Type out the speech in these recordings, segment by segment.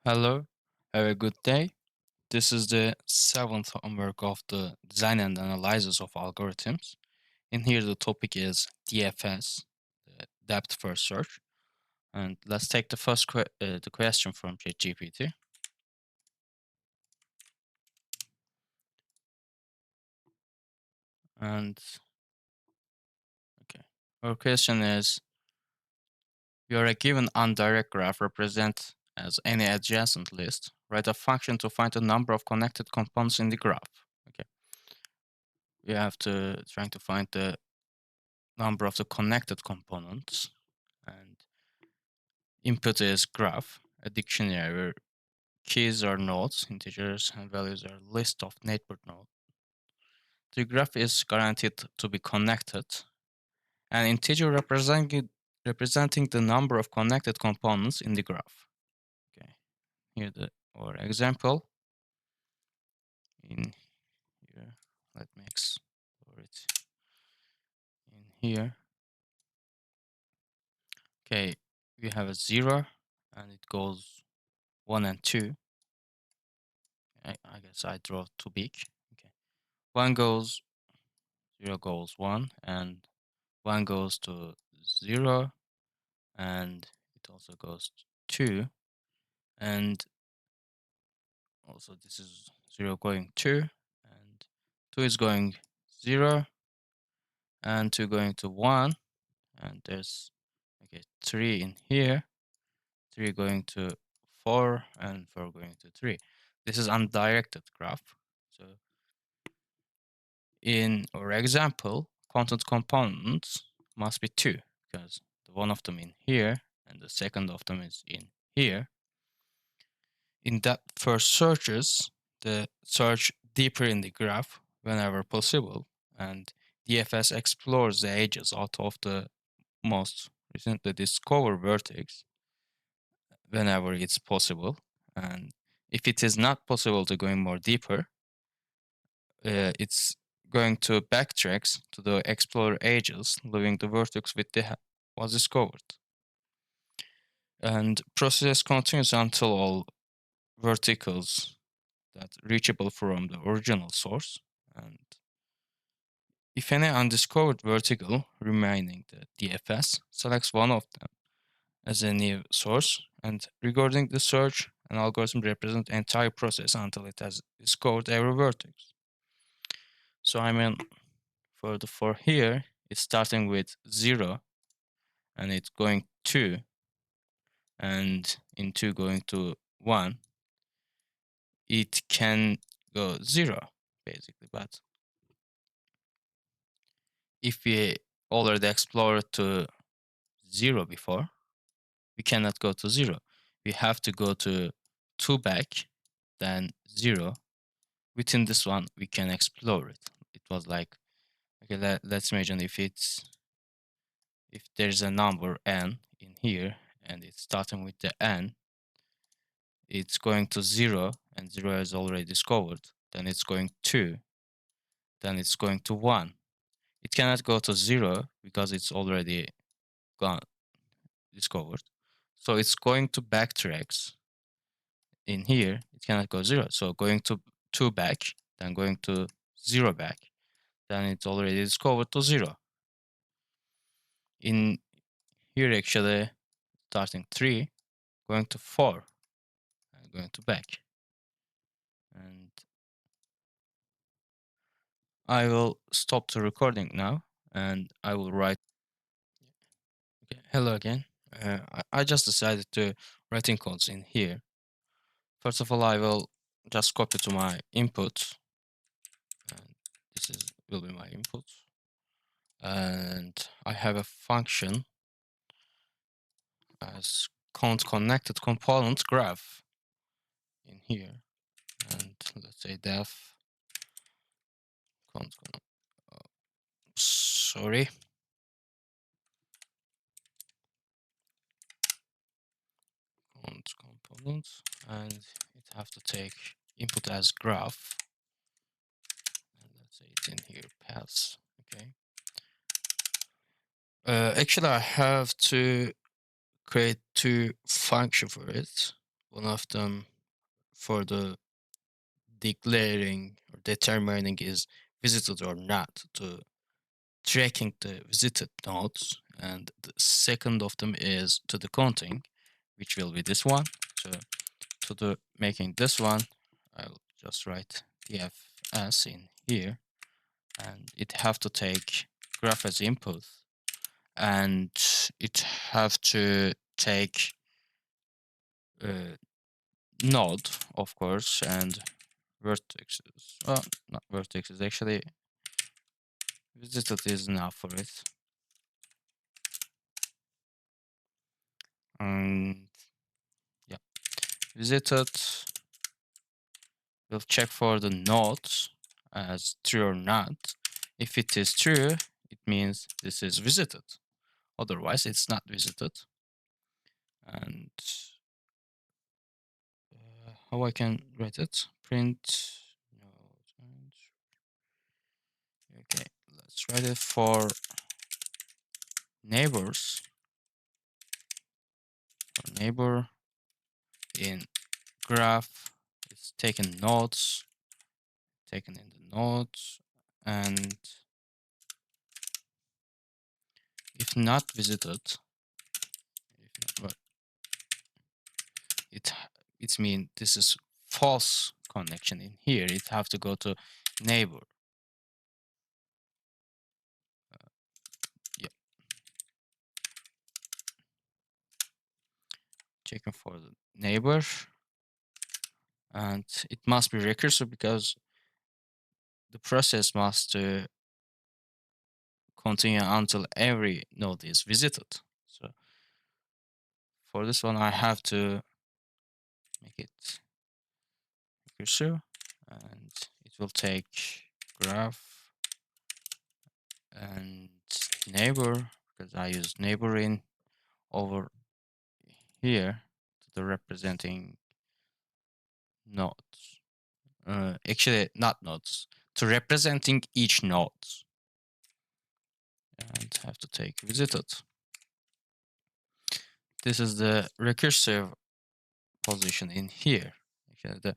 Hello, have a good day. This is the seventh homework of the design and analysis of algorithms. In here, the topic is DFS, the depth first search. And let's take the first the question from ChatGPT. And okay, our question is: you are given undirect graph represent as any adjacent list. Write a function to find the number of connected components in the graph. Okay, we have to trying to find the number of the connected components, and input is graph, a dictionary where keys are nodes, integers, and values are list of neighbor nodes. The graph is guaranteed to be connected. An integer representing the number of connected components in the graph. Okay, here our example. In here, let me explore it in here. Okay, we have a 0 and it goes 1 and 2. I guess I draw too big. Okay, 1 goes 0 goes 1 and 1 goes to 0 and it also goes to 2, and also this is 0 going 2 and 2 is going 0 and 2 going to 1, and there's 3 in here, 3 going to 4 and 4 going to 3. This is undirected graph. So in our example, content components must be 2 because the one of them in here and the second of them is in here. In that first searches, the search deeper in the graph whenever possible, and DFS explores the edges out of the most recently discovered vertex whenever it's possible. And if it is not possible to go more deeper, it's going to backtrack to the explorer edges, leaving the vertex with the was discovered. And process continues until all verticals that reachable from the original source, and if any undiscovered vertical remaining the DFS selects one of them as a new source, and regarding the search, an algorithm represents the entire process until it has discovered every vertex. So I mean, for here, it's starting with 0 and it's going 2, and in 2 going to 1. It can go 0 basically, but if we already explored to 0 before, we cannot go to 0. We have to go to 2 back, then 0. Within this one, we can explore it. It was like, okay, let's imagine if there's a number n in here and it's starting with the n, it's going to 0 and 0 is already discovered. Then it's going 2, then it's going to 1. It cannot go to 0 because it's already gone discovered. So it's going to backtracks in here. It cannot go 0. So going to 2 back, then going to 0 back, then it's already discovered to 0. In here actually starting 3, going to 4, and going to back. And I will stop the recording now and I will write. Okay, hello again. I just decided to writing codes in here. First of all, I will just copy to my input, and this will be my input. And I have a function as count connected component graph in here, and let's say def count. Sorry. Count components, and it have to take input as graph, and let's say it's in here paths. Okay. Actually, I have to create 2 function for it. One of them for the declaring or determining is visited or not, to tracking the visited nodes, and the second of them is to the counting, which will be this one. So to the making this one, I'll just write DFS in here, and it have to take graph as input, and it have to take node, of course, and vertexes. Well, not vertexes, actually visited is enough for it. And yeah, visited will check for the nodes as true or not. If it is true, it means this is visited. Otherwise, it's not visited. And how I can write it? Print node. Okay, let's write it for neighbors. For neighbor in graph, it's taken nodes, taken in the nodes, and if not visited, if not, it means this is false connection in here. It have to go to neighbor. Yeah, checking for the neighbor, and it must be recursive because the process must continue until every node is visited. So for this one, I have to make it recursive, and it will take graph and neighbor, because I use neighboring over here to the representing nodes. Actually, not nodes, to representing each node, and have to take visited. This is the recursive position in here. Actually,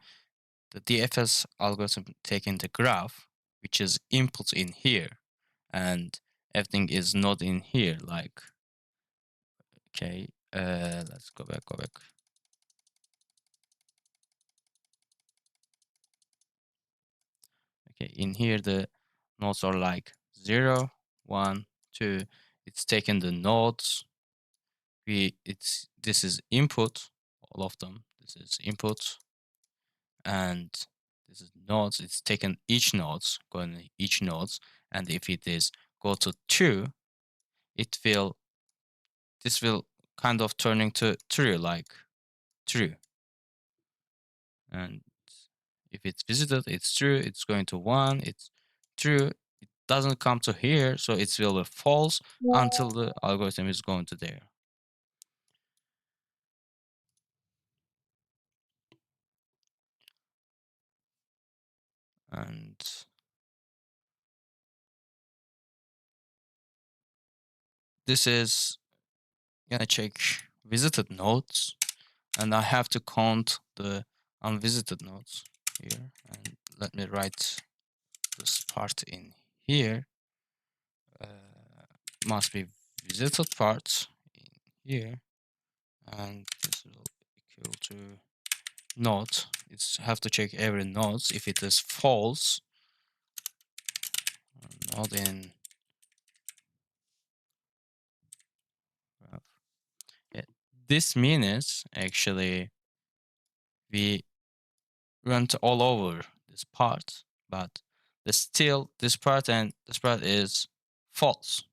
the DFS algorithm taking the graph, which is input in here, and everything is not in here. Like, okay, let's go back. Okay, in here the nodes are like 0, 1, 2. It's taking the nodes. This is input, all of them. This is input, and this is nodes. It's taken each nodes, going each nodes, and if it is go to 2, this will kind of turning to true, like true. And if it's visited, it's true. It's going to 1, it's true. It doesn't come to here, so it will be false until the algorithm is going to there. And this is gonna check visited nodes, and I have to count the unvisited nodes here. And let me write this part in here. Must be visited part in here, and this will equal to node. It's have to check every nodes. If it is false, node in graph. Yeah, this means actually we went all over this part, but still this part and this part is false.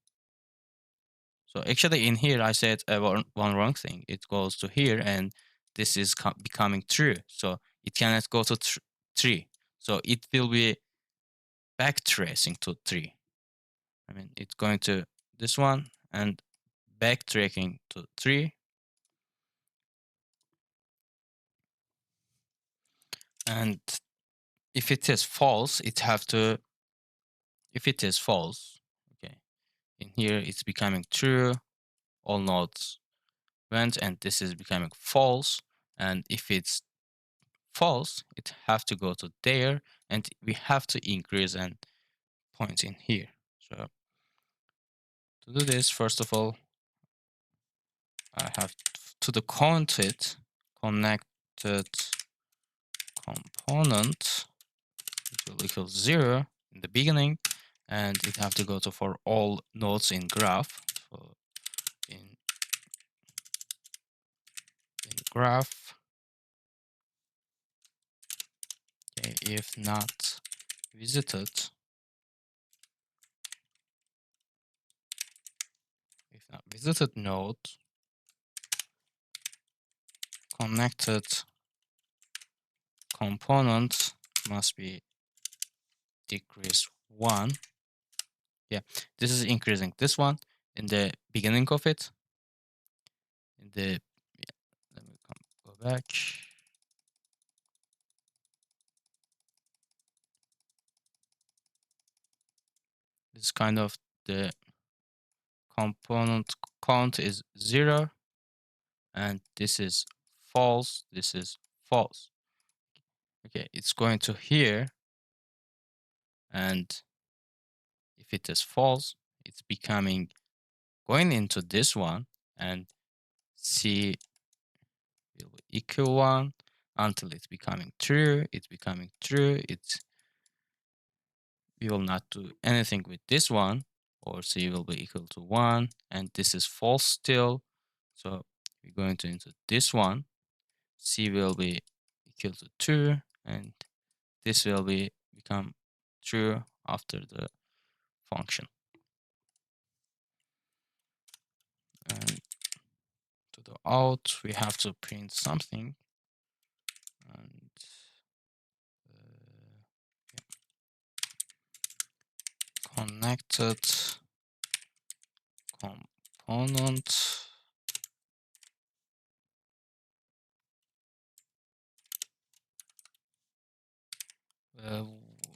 So actually in here I said one wrong thing. It goes to here, and this is becoming true. So it cannot go to 3. So it will be backtracing to 3. I mean, it's going to this one and backtracking to 3. And if it is false, if it is false, okay, in here it's becoming true, all nodes went, and this is becoming false. And if it's false, it have to go to there, and we have to increase and point in here. So to do this, first of all, I have to the connected component, it will equal 0 in the beginning, and it have to go to for all nodes in graph. So in graph, okay, if not visited node, connected component must be decrease 1. Yeah, this is increasing this one in the beginning of it. In the let me go back. This is kind of the component count is 0, and this is false. This is false. Okay, it's going to here, and if it is false, it's becoming going into this one, and C will be equal 1 until it's becoming true. It's becoming true. We will not do anything with this one, or C will be equal to 1, and this is false still. So we're going to into this one. C will be equal to 2, and this will become true after the function. And to the out, we have to print something. And connected component.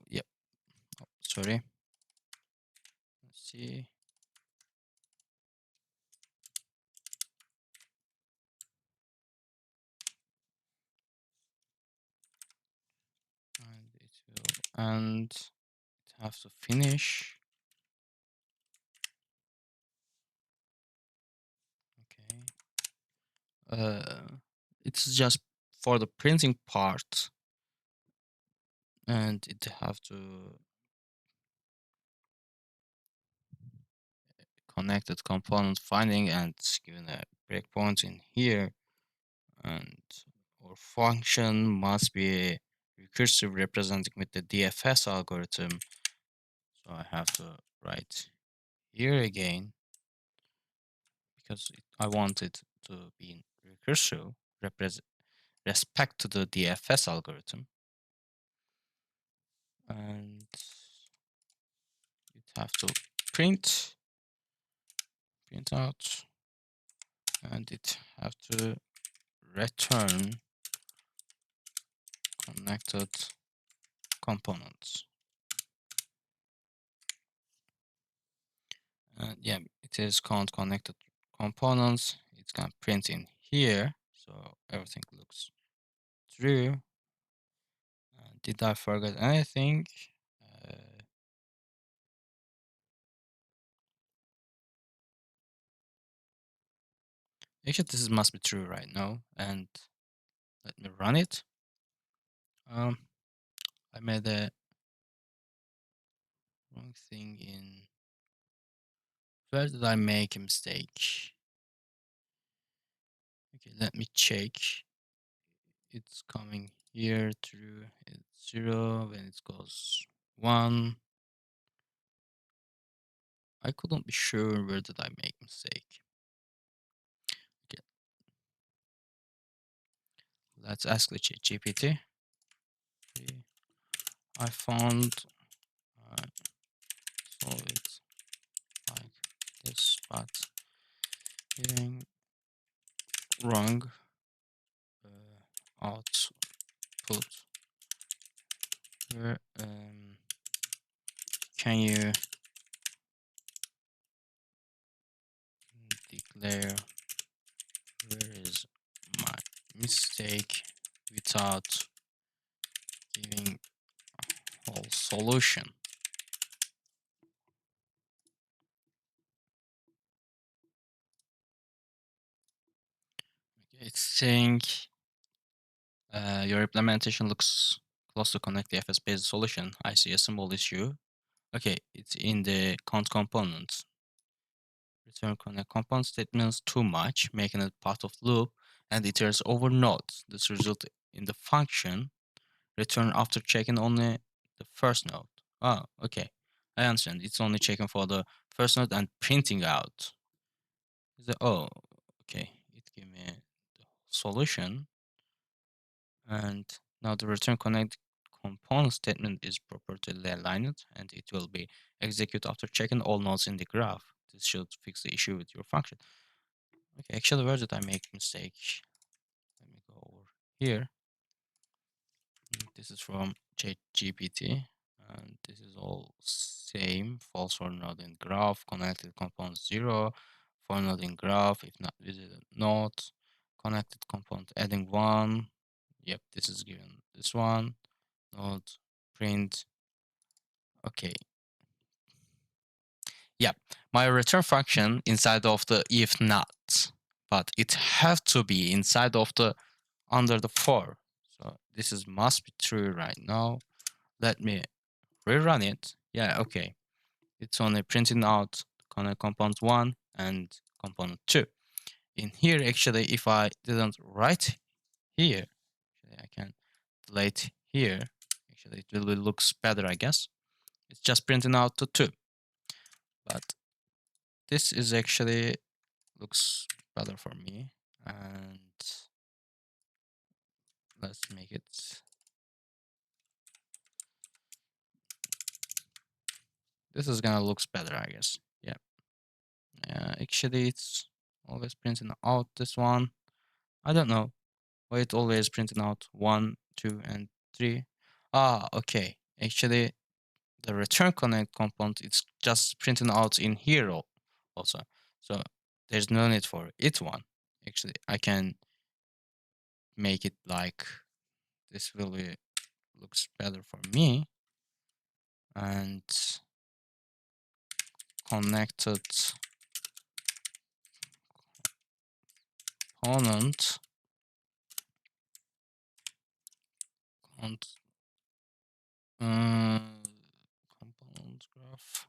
Yep. Oh, sorry. Let's see. And it will end. It has to finish. Okay. It's just for the printing part, and it have to connected component finding and given a breakpoint in here, and our function must be recursive representing with the DFS algorithm. So I have to write here again because I want it to be recursive respect to the DFS algorithm, and it have to print out, and it have to return connected components. And yeah, it is count connected components. It's gonna print in here, so everything looks true. Did I forget anything? Actually, this must be true right now, and let me run it. I made a wrong thing in. Where did I make a mistake? Okay, let me check. It's coming here through. It's 0 when it goes 1. I couldn't be sure where did I make mistake. Okay, let's ask the GPT. I found solve it like this, but getting wrong output here. Can you declare where is my mistake? mistake without giving whole solution. It's saying your implementation looks close to connect DFS based solution. I see a small issue. Okay, it's in the count component. Return connect component statements too much, making it part of loop and iterates over nodes. This results in the function return after checking only the first node. Oh, okay. I understand. It's only checking for the first node and printing out. Oh, okay. It gave me the solution. And now the return connect component statement is properly aligned and it will be executed after checking all nodes in the graph. This should fix the issue with your function. Okay, actually, where did I make mistake? Let me go over here. This is from ChatGPT, and this is all same. False for node in graph, connected component 0, for node in graph, if not visited node, connected component adding 1. Yep, this is given this one. Node print. Okay. Yep, my return function inside of the if not, but it have to be inside of the under the for. So this is must be true right now. Let me rerun it. Yeah, okay. It's only printing out component 1 and component 2. In here, actually, if I didn't write here, actually I can delete here. Actually, it really looks better, I guess. It's just printing out the 2. But this is actually looks better for me. And let's make it. This is gonna looks better, I guess. Yeah. Actually, it's always printing out this one. I don't know why it always printing out 1, 2, and 3. Ah, okay. Actually, the return connect component it's just printing out in here also. So there's no need for it one. Actually, I can make it like this will be looks better for me. And connected component and component graph.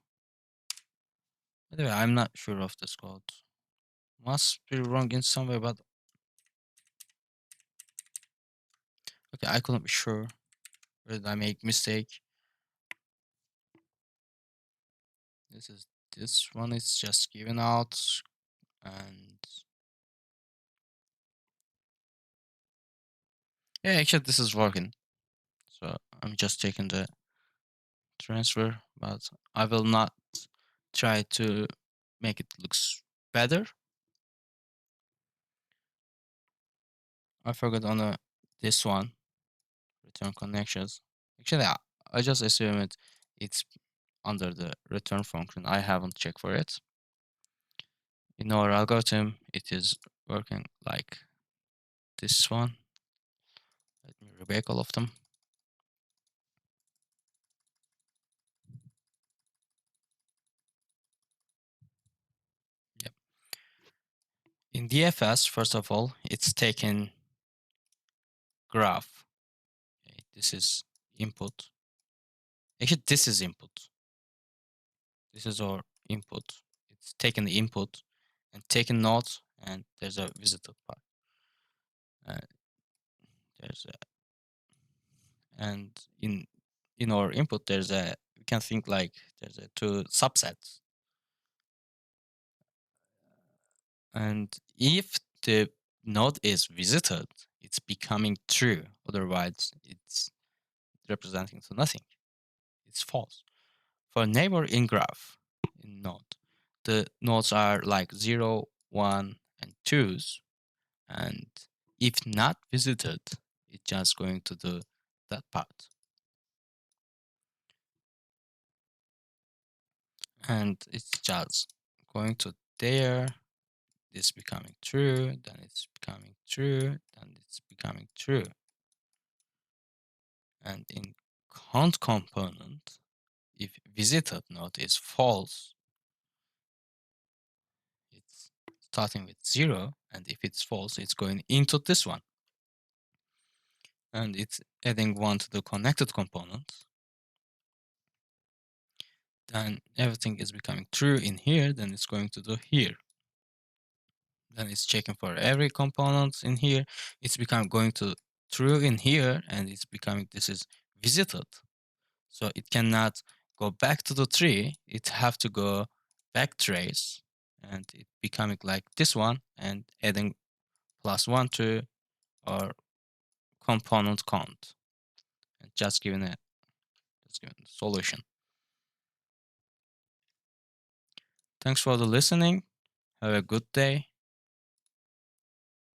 By the way, I'm not sure of this code. Must be wrong in some way, but okay, I couldn't be sure. Where did I make mistake? This one is just given out, and yeah, actually this is working. So I'm just taking the transfer, but I will not try to make it looks better. I forgot on this one, return connections. Actually, I just assume it's under the return function. I haven't checked for it. In our algorithm, it is working like this one. Let me rebake all of them. Yep. In DFS, first of all, it's taken graph. Okay, this is input. Actually, this is input. This is our input. It's taken the input and taken nodes, and there's a visited part. There's a, and in our input, there's a we can think like there's a two subsets. And if the node is visited, it's becoming true. Otherwise, it's representing to nothing. It's false. For neighbor in graph in node, the nodes are like 0, 1, and 2s. And if not visited, it's just going to do that part. And it's just going to there this becoming true, then it's becoming true, then it's becoming true. And in count component, if visited node is false, it's starting with 0, and if it's false, it's going into this one. And it's adding 1 to the connected component. Then everything is becoming true in here, then it's going to do here. Then it's checking for every component in here. It's going to true in here, and it's becoming, this is visited. So it cannot go back to the tree. It have to go back trace, and it becoming like this one, and adding +1 to our component count, and just giving a solution. Thanks for the listening. Have a good day.